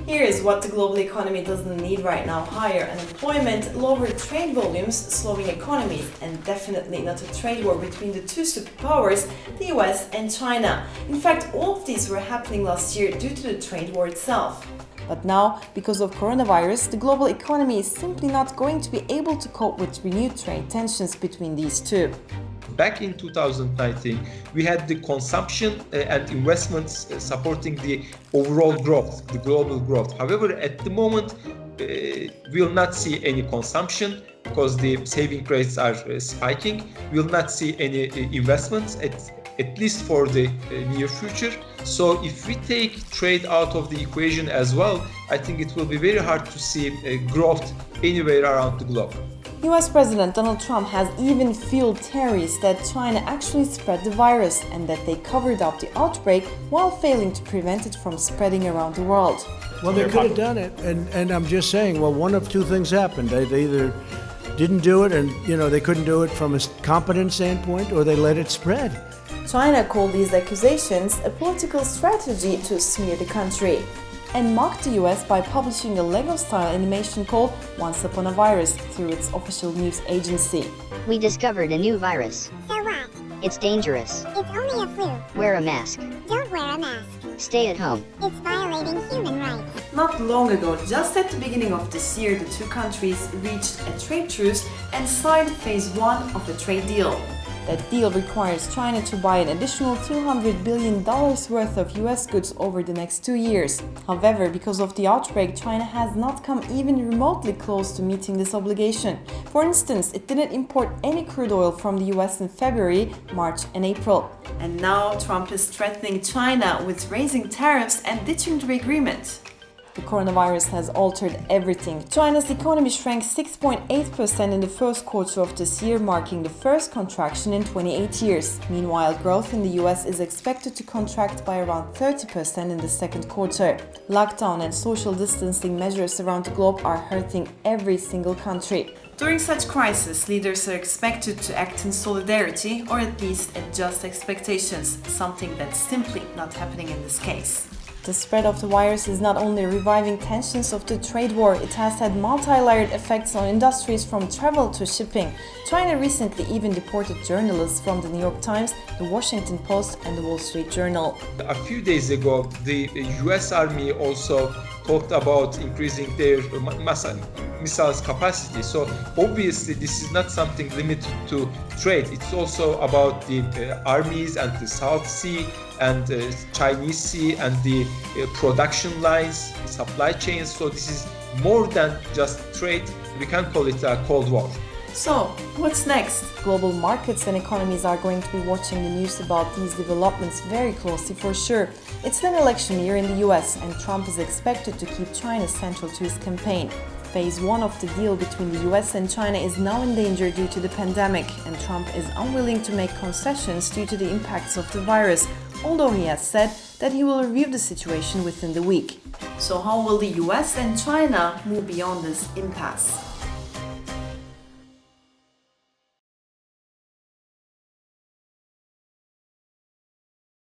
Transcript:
Here is what the global economy doesn't need right now: higher unemployment, lower trade volumes, slowing economies, and definitely not a trade war between the two superpowers, the US and China. In fact, all of these were happening last year due to the trade war itself. But now, because of coronavirus, the global economy is simply not going to be able to cope with renewed trade tensions between these two. Back in 2019, we had the consumption and investments supporting the overall growth, the global growth. However, at the moment, we will not see any consumption because the saving rates are spiking. We will not see any investments, at least for the near future. So if we take trade out of the equation as well, I think it will be very hard to see growth anywhere around the globe. US President Donald Trump has even fueled theories that China actually spread the virus and that they covered up the outbreak while failing to prevent it from spreading around the world. Well, they could have done it, and I'm just saying, well, one of two things happened. They either didn't do it and, they couldn't do it from a competent standpoint, or they let it spread. China called these accusations a political strategy to smear the country and mocked the US by publishing a Lego-style animation called Once Upon a Virus through its official news agency. We discovered a new virus. So what? It's dangerous. It's only a flu. Wear a mask. Don't wear a mask. Stay at home. It's violating human rights. Not long ago, just at the beginning of this year, the two countries reached a trade truce and signed phase 1 of a trade deal. That deal requires China to buy an additional $200 billion worth of US goods over the next 2 years. However, because of the outbreak, China has not come even remotely close to meeting this obligation. For instance, it didn't import any crude oil from the US in February, March and April. And now Trump is threatening China with raising tariffs and ditching the agreement. The coronavirus has altered everything. China's economy shrank 6.8% in the first quarter of this year, marking the first contraction in 28 years. Meanwhile, growth in the US is expected to contract by around 30% in the second quarter. Lockdown and social distancing measures around the globe are hurting every single country. During such crises, leaders are expected to act in solidarity or at least adjust expectations, something that's simply not happening in this case. The spread of the virus is not only reviving tensions of the trade war, it has had multi-layered effects on industries from travel to shipping. China recently even deported journalists from the New York Times, the Washington Post and the Wall Street Journal. A few days ago, the US Army also talked about increasing their missiles capacity. So obviously this is not something limited to trade. It's also about the armies and the South Sea and Chinese Sea and the production lines, supply chains. So this is more than just trade. We can call it a Cold War. So, what's next? Global markets and economies are going to be watching the news about these developments very closely for sure. It's an election year in the US and Trump is expected to keep China central to his campaign. Phase 1 of the deal between the US and China is now in danger due to the pandemic, and Trump is unwilling to make concessions due to the impacts of the virus, although he has said that he will review the situation within the week. So how will the US and China move beyond this impasse?